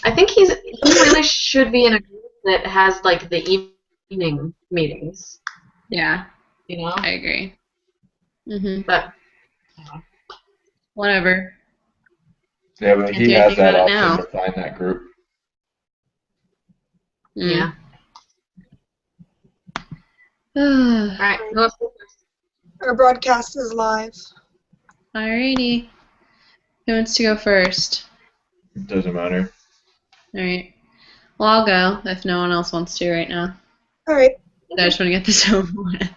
I think he really should be in a group that has like the evening meetings. Yeah, You know, I agree. but Whatever. Yeah, but Can't he do has anything that about it option now. to find that group. Mm. yeah. All right. Who wants to go first? Our broadcast is live. Alrighty. Who wants to go first? It doesn't matter. Alright. Well, I'll go if no one else wants to right now. All right. I just want to get this over with.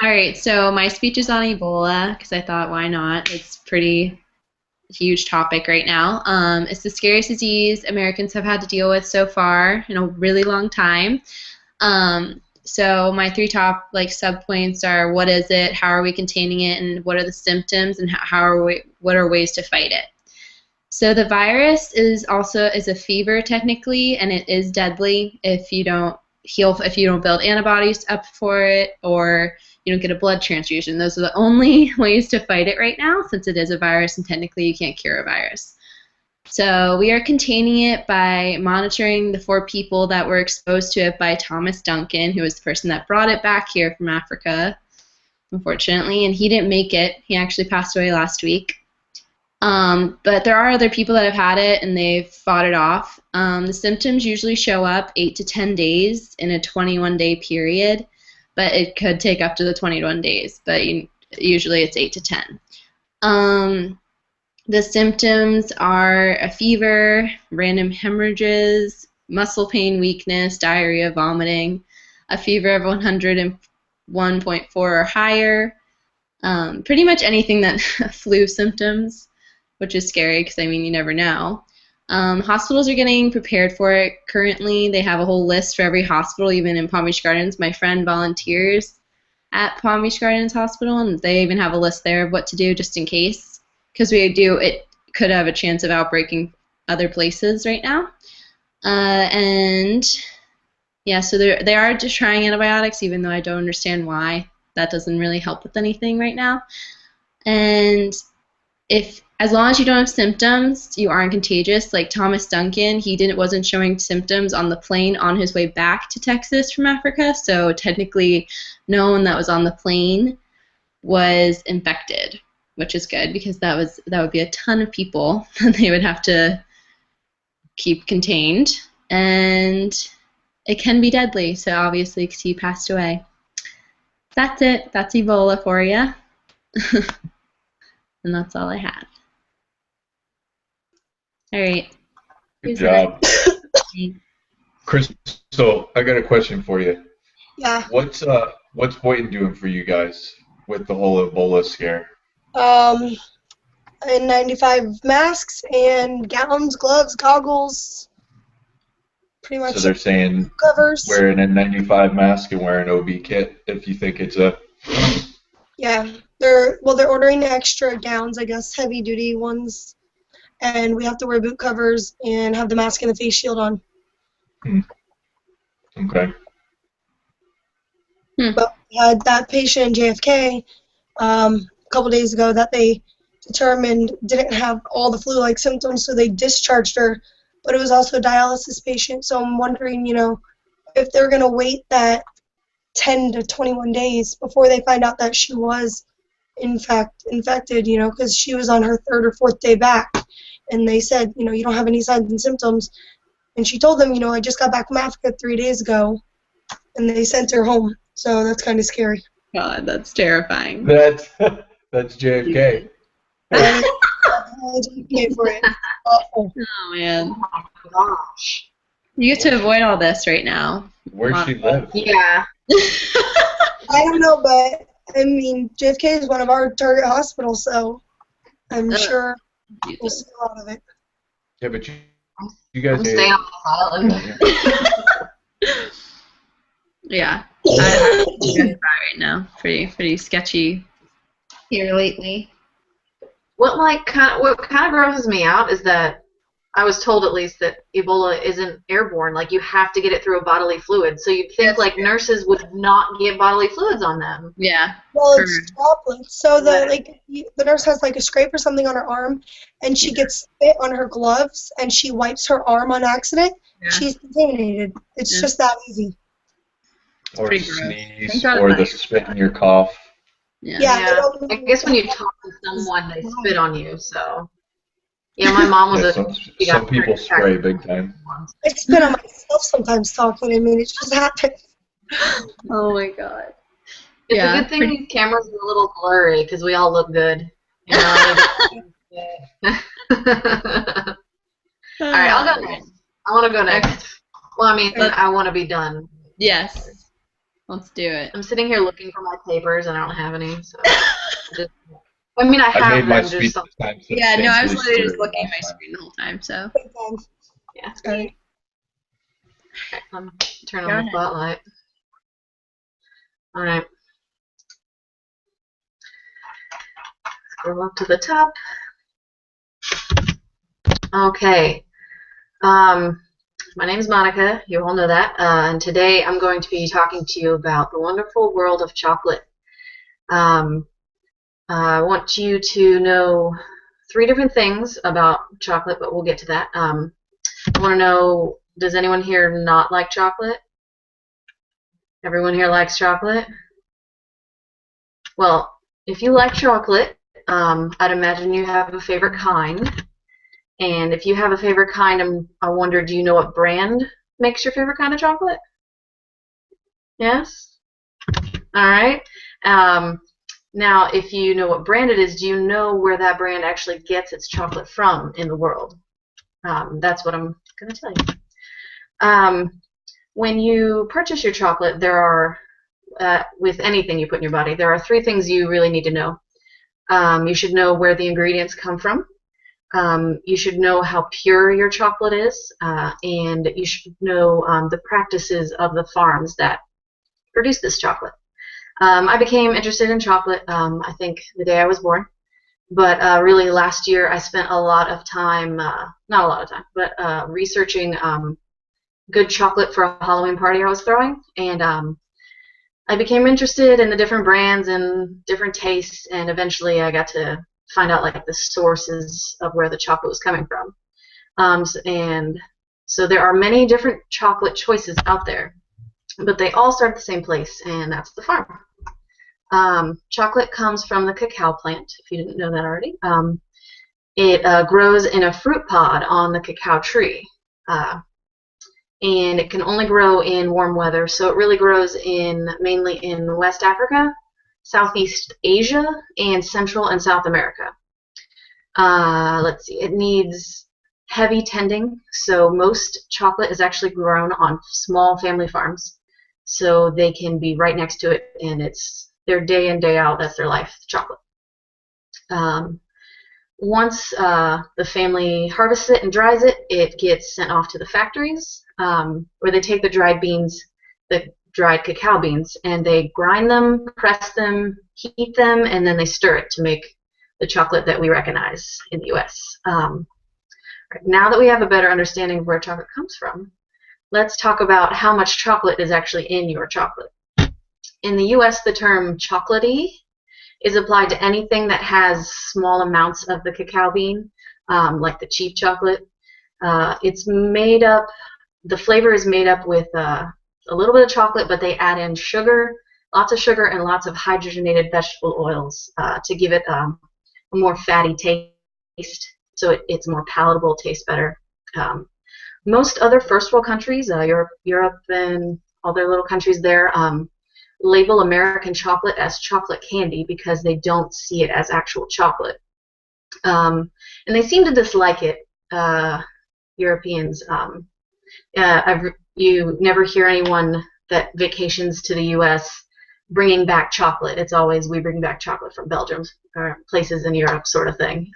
Alright, so my speech is on Ebola because I thought, why not? It's pretty huge topic right now. It's the scariest disease Americans have had to deal with so far in a really long time. So my three top sub points are: what is it, how are we containing it, and what are the symptoms, and what are ways to fight it. So the virus is a fever technically, and it is deadly if you don't build antibodies up for it, or you don't get a blood transfusion. Those are the only ways to fight it right now, since it is a virus and technically you can't cure a virus. So we are containing it by monitoring the 4 people that were exposed to it by Thomas Duncan, who was the person that brought it back here from Africa, unfortunately, and he didn't make it. He actually passed away last week. But there are other people that have had it and they've fought it off. The symptoms usually show up 8 to 10 days in a 21-day period, but it could take up to the 21 days, but usually it's 8 to 10. The symptoms are a fever, random hemorrhages, muscle pain, weakness, diarrhea, vomiting, a fever of 101.4 or higher, pretty much anything that flu symptoms, which is scary because, you never know. Hospitals are getting prepared for it currently. They have a whole list for every hospital, even in Palm Beach Gardens. My friend volunteers at Palm Beach Gardens Hospital, and they even have a list there of what to do just in case. Because it could have a chance of outbreaking other places right now. So they are just trying antibiotics, even though I don't understand why. That doesn't really help with anything right now. And as long as you don't have symptoms, you aren't contagious. Like Thomas Duncan, he wasn't showing symptoms on the plane on his way back to Texas from Africa, so technically no one that was on the plane was infected, which is good because that would be a ton of people that they would have to keep contained, and it can be deadly. So obviously, because he passed away. That's it. That's Ebola for you, and that's all I have. All right. Good job. Chris, so I got a question for you. Yeah. What's Boynton doing for you guys with the whole Ebola scare? N95 masks and gowns, gloves, goggles, pretty much. So they're saying covers. wear an N95 mask and wear an OB kit if you think it's a. Yeah, they're ordering extra gowns, I guess, heavy duty ones, and we have to wear boot covers and have the mask and the face shield on. Okay. But we had that patient in JFK a couple days ago that they determined didn't have all the flu-like symptoms, so they discharged her. But it was also a dialysis patient, so I'm wondering, if they're going to wait that 10 to 21 days before they find out that she was, in fact, infected, because she was on her 3rd or 4th day back. And they said, you don't have any signs and symptoms. And she told them, I just got back from Africa 3 days ago, and they sent her home. So that's kind of scary. God, that's terrifying. That's JFK. For it. Awful. Oh, man. Oh my gosh. You get to avoid all this right now. Where's she live? Yeah. I don't know, but JFK is one of our target hospitals, so I'm sure we'll see a lot of it. Yeah, but you guys. I'm staying on the island. Yeah. I'm right now. Pretty sketchy here lately. What kind of grosses me out is that I was told at least that Ebola isn't airborne. Like, you have to get it through a bodily fluid. So you'd think, That's like, true. nurses would not get bodily fluids on them. Yeah. Well, For- it's droplets. So the nurse has like a scrape or something on her arm, and she gets spit on her gloves, and she wipes her arm on accident. Yeah. She's contaminated. It's Yeah. just that easy. Or pretty gross. sneeze, Thank God or it's the not. spit in your cough. Yeah. Yeah. Yeah. they don't- I guess when you talk to someone, they spit on you, so. Yeah, my mom was Yeah, she some got people pretty spray attacked big time. once. I spit on myself sometimes talking. I mean, it just happens. Oh my god. It's Yeah, a good thing these cameras are a little blurry because we all look good. You know? All right, I'll go next. I want to go next. Well, I mean, I want to be done. Yes. Let's do it. I'm sitting here looking for my papers and I don't have any. So I mean, I I have made my them. speech Just this time. Yeah, no, I was substantially literally just clearer looking at my last time. screen the whole time, so. yeah. All right. Okay, I'm turn Go on the ahead. spotlight. All right. Scroll up to the top. Okay. My name is Monica. You all know that. And today I'm going to be talking to you about the wonderful world of chocolate. I want you to know 3 different things about chocolate, but we'll get to that. I want to know, does anyone here not like chocolate? Everyone here likes chocolate? Well, if you like chocolate, I'd imagine you have a favorite kind. And if you have a favorite kind, I wonder, do you know what brand makes your favorite kind of chocolate? Yes? All right. Now, if you know what brand it is, do you know where that brand actually gets its chocolate from in the world? That's what I'm going to tell you. When you purchase your chocolate, there are, with anything you put in your body, there are 3 things you really need to know. You should know where the ingredients come from. You should know how pure your chocolate is, and you should know the practices of the farms that produce this chocolate. I became interested in chocolate, I think, the day I was born, but really last year I spent a lot of time, not a lot of time, but researching good chocolate for a Halloween party I was throwing, and I became interested in the different brands and different tastes, and eventually I got to find out like the sources of where the chocolate was coming from. And so there are many different chocolate choices out there, but they all start at the same place, and that's the farm. Chocolate comes from the cacao plant, if you didn't know that already. It grows in a fruit pod on the cacao tree, and it can only grow in warm weather, so it really grows mainly in West Africa, Southeast Asia, and Central and South America. Let's see, it needs heavy tending, so most chocolate is actually grown on small family farms, so they can be right next to it, and it's their day in, day out, that's their life, chocolate. Once the family harvests it and dries it, it gets sent off to the factories, where they take the dried beans, the dried cacao beans, and they grind them, press them, heat them, and then they stir it to make the chocolate that we recognize in the U.S. Now that we have a better understanding of where chocolate comes from, let's talk about how much chocolate is actually in your chocolate. In the U.S., the term chocolatey is applied to anything that has small amounts of the cacao bean, like the cheap chocolate. It's made up, the flavor is made up with a little bit of chocolate, but they add in sugar, lots of sugar, and lots of hydrogenated vegetable oils to give it a more fatty taste, so it's more palatable, tastes better. Most other first world countries, Europe and all their little countries there, label American chocolate as chocolate candy because they don't see it as actual chocolate. And they seem to dislike it, Europeans. You never hear anyone that vacations to the U.S. bringing back chocolate. It's always, we bring back chocolate from Belgium or places in Europe, sort of thing.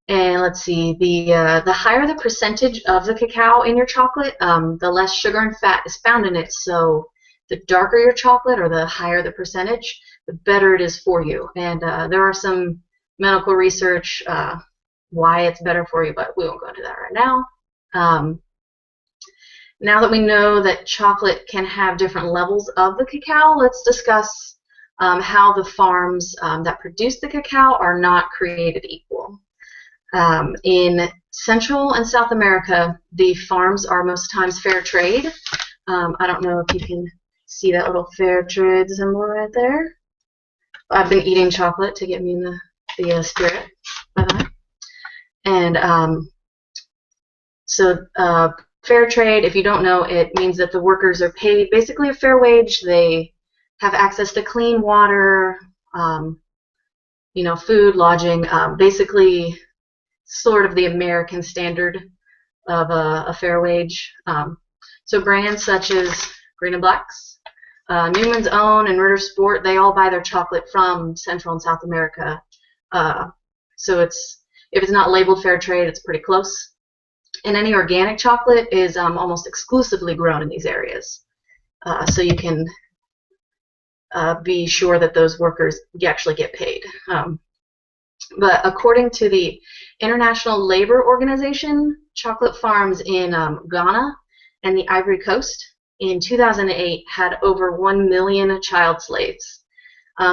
And let's see, the higher the percentage of the cacao in your chocolate, the less sugar and fat is found in it. So the darker your chocolate, or the higher the percentage, the better it is for you. And there are some medical research why it's better for you, but we won't go into that right now. Now that we know that chocolate can have different levels of the cacao, let's discuss how the farms that produce the cacao are not created equal. In Central and South America, the farms are most times fair trade. I don't know if you can see that little fair trade symbol right there. I've been eating chocolate to get me in the spirit, by the way. And so fair trade, if you don't know, it means that the workers are paid basically a fair wage. They have access to clean water, food, lodging, basically sort of the American standard of a fair wage. So brands such as Green and Black's, Newman's Own, and Ritter Sport, they all buy their chocolate from Central and South America. So if it's not labeled fair trade, it's pretty close. And any organic chocolate is almost exclusively grown in these areas. So you can be sure that those workers actually get paid. But according to the International Labor Organization, chocolate farms in Ghana and the Ivory Coast in 2008 had over 1 million child slaves.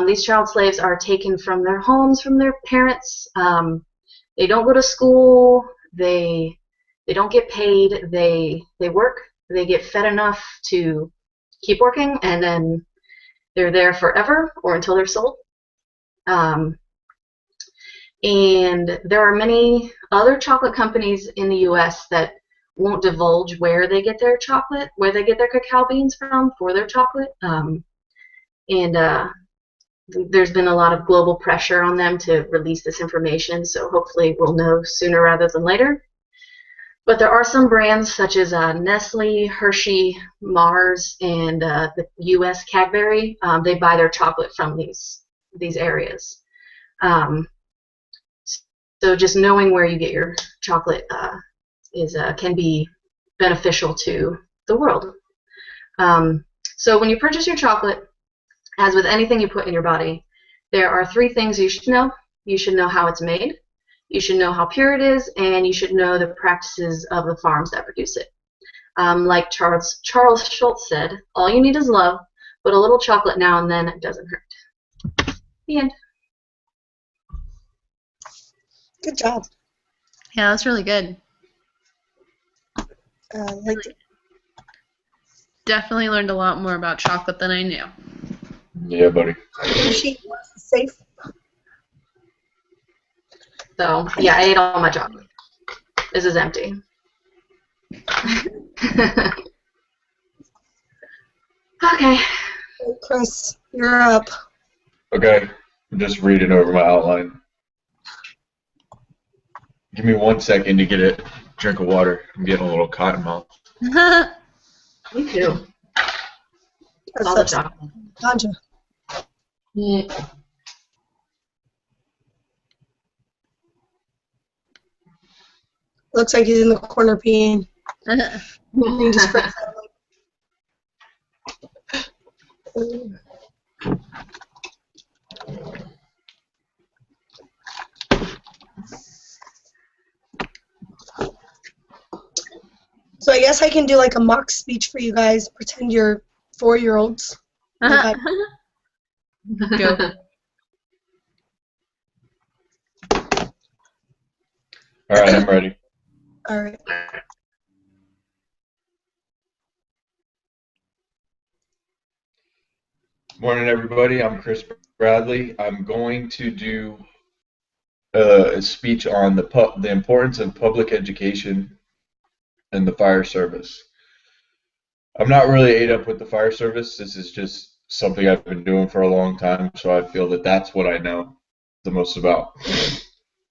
These child slaves are taken from their homes, from their parents. They don't go to school. They don't get paid. They work. They get fed enough to keep working, and then they're there forever or until they're sold. And there are many other chocolate companies in the U.S. that won't divulge where they get their chocolate, where they get their cacao beans from for their chocolate. There's been a lot of global pressure on them to release this information, so hopefully we'll know sooner rather than later. But there are some brands such as Nestle, Hershey, Mars, and the U.S. Cadbury. They buy their chocolate from these areas. So just knowing where you get your chocolate can be beneficial to the world. So when you purchase your chocolate, as with anything you put in your body, there are 3 things you should know. You should know how it's made, you should know how pure it is, and you should know the practices of the farms that produce it. Like Charles Schultz said, all you need is love, but a little chocolate now and then doesn't hurt. The end. Good job. Yeah, that's really good. Definitely learned a lot more about chocolate than I knew. Yeah, buddy. She safe. So, yeah, I ate all my chocolate. This is empty. Okay. Chris, you're up. Okay, I'm just reading over my outline. Give me 1 second to get a drink of water. I'm getting a little cotton mouth. Me too. All the chocolate. Gotcha. Yeah. Looks like he's in the corner peeing. He just spreads out. So I guess I can do like a mock speech for you guys. Pretend you're 4-year-olds. Go. All right, I'm ready. All right. Morning, everybody. I'm Chris Bradley. I'm going to do a speech on the importance of public education and the fire service. I'm not really ate up with the fire service. This is just something I've been doing for a long time, so I feel that that's what I know the most about.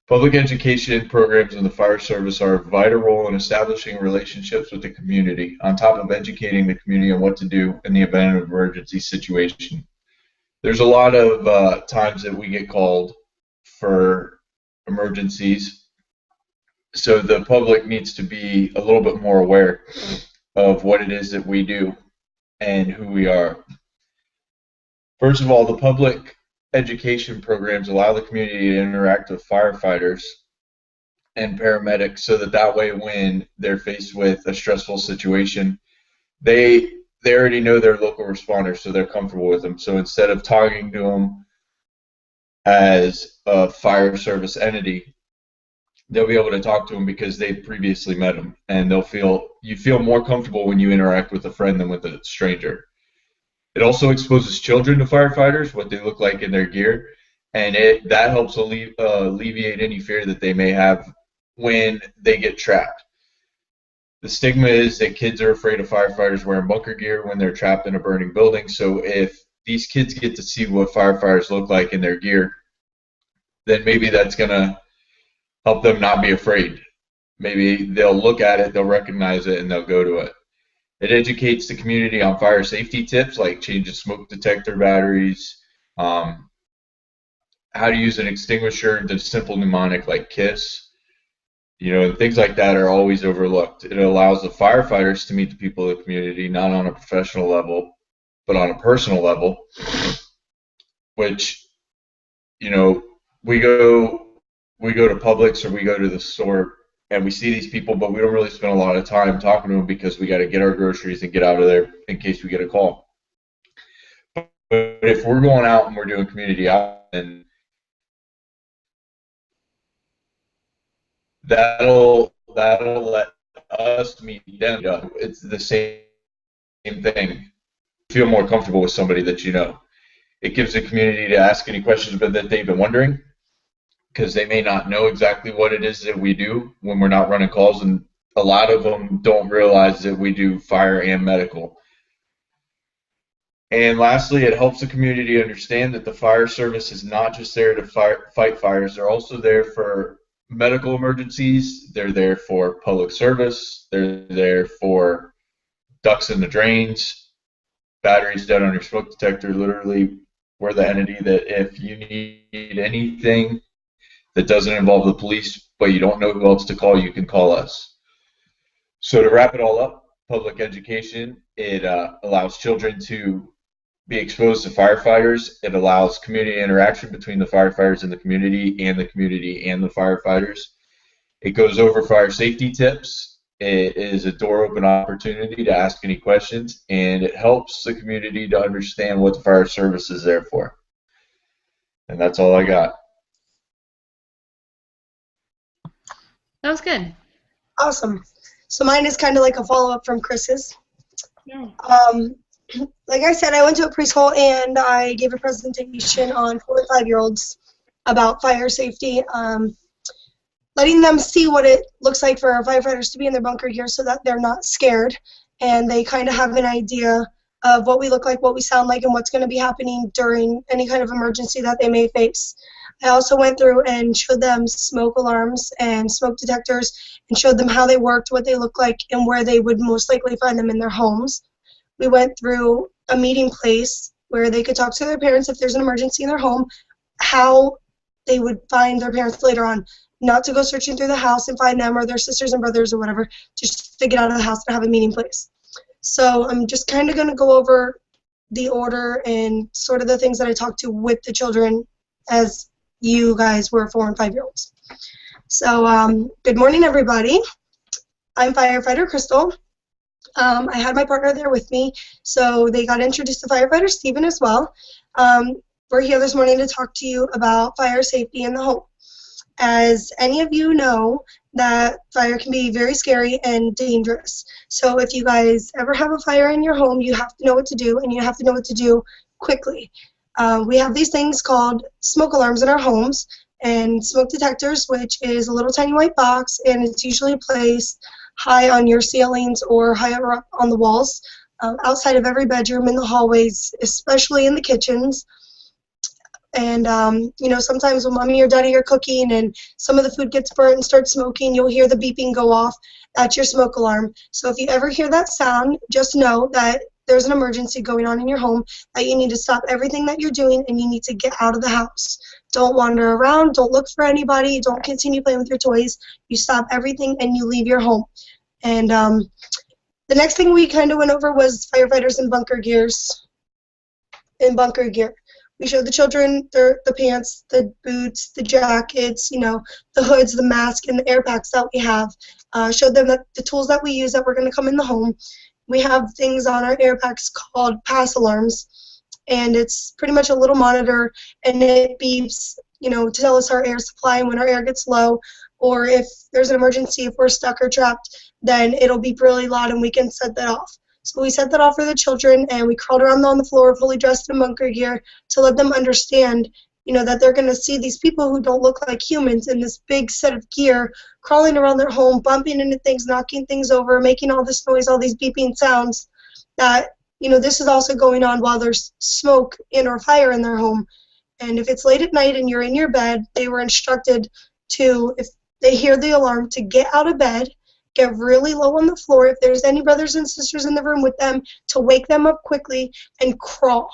Public education programs in the fire service are a vital role in establishing relationships with the community, on top of educating the community on what to do in the event of an emergency situation. There's a lot of times that we get called for emergencies, so the public needs to be a little bit more aware of what it is that we do and who we are. First of all, the public education programs allow the community to interact with firefighters and paramedics, so that way when they're faced with a stressful situation, they already know their local responders, so they're comfortable with them. So instead of talking to them as a fire service entity, they'll be able to talk to them because they've previously met them, and you feel more comfortable when you interact with a friend than with a stranger. It also exposes children to firefighters, what they look like in their gear, and that helps alleviate any fear that they may have when they get trapped. The stigma is that kids are afraid of firefighters wearing bunker gear when they're trapped in a burning building. So if these kids get to see what firefighters look like in their gear, then maybe that's going to help them not be afraid. Maybe they'll look at it, they'll recognize it, and they'll go to it. It educates the community on fire safety tips like changing smoke detector batteries, how to use an extinguisher, the simple mnemonic like KISS. And things like that are always overlooked. It allows the firefighters to meet the people of the community, not on a professional level, but on a personal level, which, we go to Publix or we go to the store and we see these people, but we don't really spend a lot of time talking to them because we got to get our groceries and get out of there in case we get a call. But if we're going out and we're doing community out, and that'll let us meet them. It's the same thing. Feel more comfortable with somebody that you know. It gives the community to ask any questions that they've been wondering, because they may not know exactly what it is that we do when we're not running calls, and a lot of them don't realize that we do fire and medical. And lastly, it helps the community understand that the fire service is not just there to fight fires. They're also there for medical emergencies. They're there for public service. They're there for ducts in the drains, batteries dead on your smoke detector. Literally, we're the entity that if you need anything that doesn't involve the police, but you don't know who else to call, you can call us. So to wrap it all up, public education, it allows children to be exposed to firefighters. It allows community interaction between the firefighters and the community and the firefighters. It goes over fire safety tips. It is a door-open opportunity to ask any questions, and it helps the community to understand what the fire service is there for. And that's all I got. That was good. Awesome. So mine is kind of like a follow-up from Chris's. Yeah. Like I said, I went to a preschool and I gave a presentation on 4 and 5-year-olds about fire safety, letting them see what it looks like for our firefighters to be in their bunker gear so that they're not scared and they kind of have an idea of what we look like, what we sound like, and what's going to be happening during any kind of emergency that they may face. I also went through and showed them smoke alarms and smoke detectors and showed them how they worked, what they look like, and where they would most likely find them in their homes. We went through a meeting place where they could talk to their parents if there's an emergency in their home, how they would find their parents later on, not to go searching through the house and find them or their sisters and brothers or whatever, just to get out of the house and have a meeting place. So I'm just kind of going to go over the order and sort of the things that I talked to with the children as you guys were 4 and 5-year-olds. So good morning, everybody. I'm firefighter Crystal. I had my partner there with me, so they got introduced to firefighter Steven as well. We're here this morning to talk to you about fire safety in the home. As any of you know, that fire can be very scary and dangerous. So if you guys ever have a fire in your home, you have to know what to do, and you have to know what to do quickly. We have these things called smoke alarms in our homes, and smoke detectors, which is a little tiny white box, and it's usually placed high on your ceilings or higher up on the walls, outside of every bedroom, in the hallways, especially in the kitchens. And, sometimes when mommy or daddy are cooking and some of the food gets burnt and starts smoking, you'll hear the beeping go off. That's your smoke alarm. So if you ever hear that sound, just know that there's an emergency going on in your home, that you need to stop everything that you're doing and you need to get out of the house. Don't wander around. Don't look for anybody. Don't continue playing with your toys. You stop everything and you leave your home. And the next thing we kind of went over was firefighters in bunker gear. We showed the children the pants, the boots, the jackets, the hoods, the mask, and the air packs that we have. Showed them that the tools that we use that were going to come in the home. We have things on our air packs called pass alarms, and it's pretty much a little monitor, and it beeps, to tell us our air supply and when our air gets low, or if there's an emergency, if we're stuck or trapped, then it'll beep really loud and we can set that off. So we set that off for the children, and we crawled around on the floor fully dressed in bunker gear to let them understand, that they're going to see these people who don't look like humans in this big set of gear crawling around their home, bumping into things, knocking things over, making all this noise, all these beeping sounds, that, this is also going on while there's smoke or fire in their home. And if it's late at night and you're in your bed, they were instructed to, if they hear the alarm, to get out of bed, get really low on the floor. If there's any brothers and sisters in the room with them, to wake them up quickly and crawl.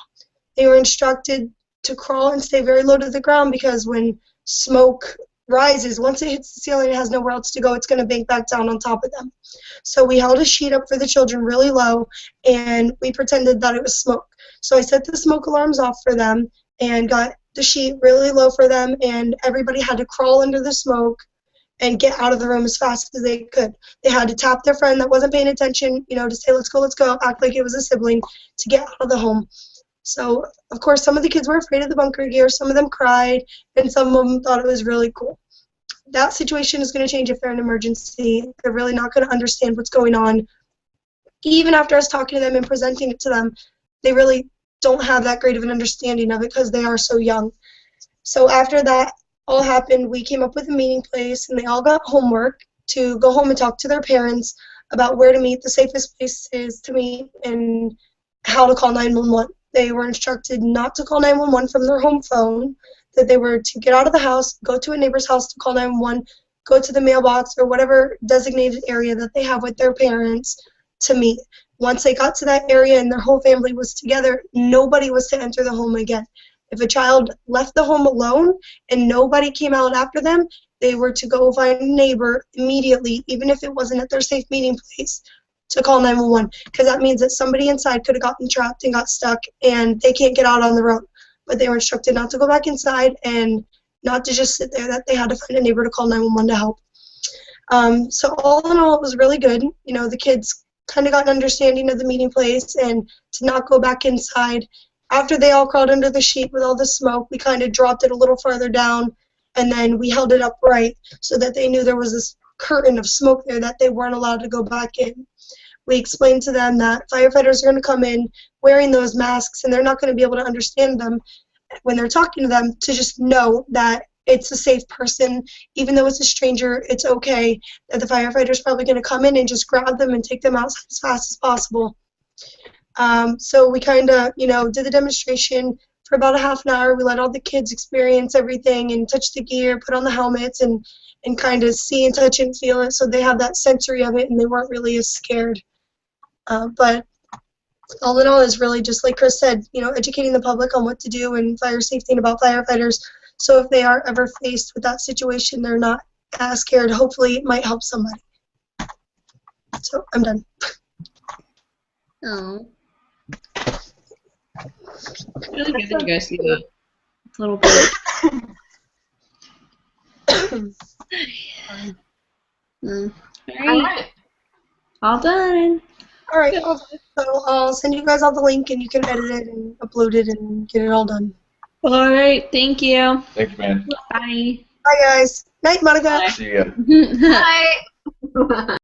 They were instructed to crawl and stay very low to the ground, because when smoke rises, once it hits the ceiling, it has nowhere else to go. It's going to bank back down on top of them. So we held a sheet up for the children really low, and we pretended that it was smoke. So I set the smoke alarms off for them and got the sheet really low for them, and everybody had to crawl under the smoke and get out of the room as fast as they could. They had to tap their friend that wasn't paying attention, to say, let's go, act like it was a sibling, to get out of the home. So, of course, some of the kids were afraid of the bunker gear, some of them cried, and some of them thought it was really cool. That situation is going to change if they're in an emergency. They're really not going to understand what's going on. Even after us talking to them and presenting it to them, they really don't have that great of an understanding of it because they are so young. So after that all happened, we came up with a meeting place, and they all got homework to go home and talk to their parents about where to meet, the safest places to meet, and how to call 911. They were instructed not to call 911 from their home phone, that they were to get out of the house, go to a neighbor's house to call 911, go to the mailbox or whatever designated area that they have with their parents to meet. Once they got to that area and their whole family was together, nobody was to enter the home again. If a child left the home alone and nobody came out after them, they were to go find a neighbor immediately, even if it wasn't at their safe meeting place, to call 911, because that means that somebody inside could have gotten trapped and got stuck and they can't get out on their own. But they were instructed not to go back inside and not to just sit there, that they had to find a neighbor to call 911 to help. So all in all, it was really good. The kids kind of got an understanding of the meeting place and to not go back inside. After they all crawled under the sheet with all the smoke, we kind of dropped it a little farther down, and then we held it upright so that they knew there was this curtain of smoke there that they weren't allowed to go back in. We explained to them that firefighters are going to come in wearing those masks, and they're not going to be able to understand them when they're talking to them, to just know that it's a safe person. Even though it's a stranger, it's okay, that the firefighter's probably going to come in and just grab them and take them out as fast as possible. So we kind of, did the demonstration for about a half an hour. We let all the kids experience everything and touch the gear, put on the helmets, and kind of see and touch and feel it, so they have that sensory of it and they weren't really as scared. But all in all, is really just like Chris said, educating the public on what to do and fire safety and about firefighters, so if they are ever faced with that situation, they're not as scared. Hopefully it might help somebody. So I'm done. Oh. It's really good that you guys do that. It's a little bit. All right. All done. All right, so I'll send you guys all the link, and you can edit it and upload it and get it all done. All right. Thank you. Thanks, man. Bye. Bye, guys. Night, Monica. See ya. Bye. Bye.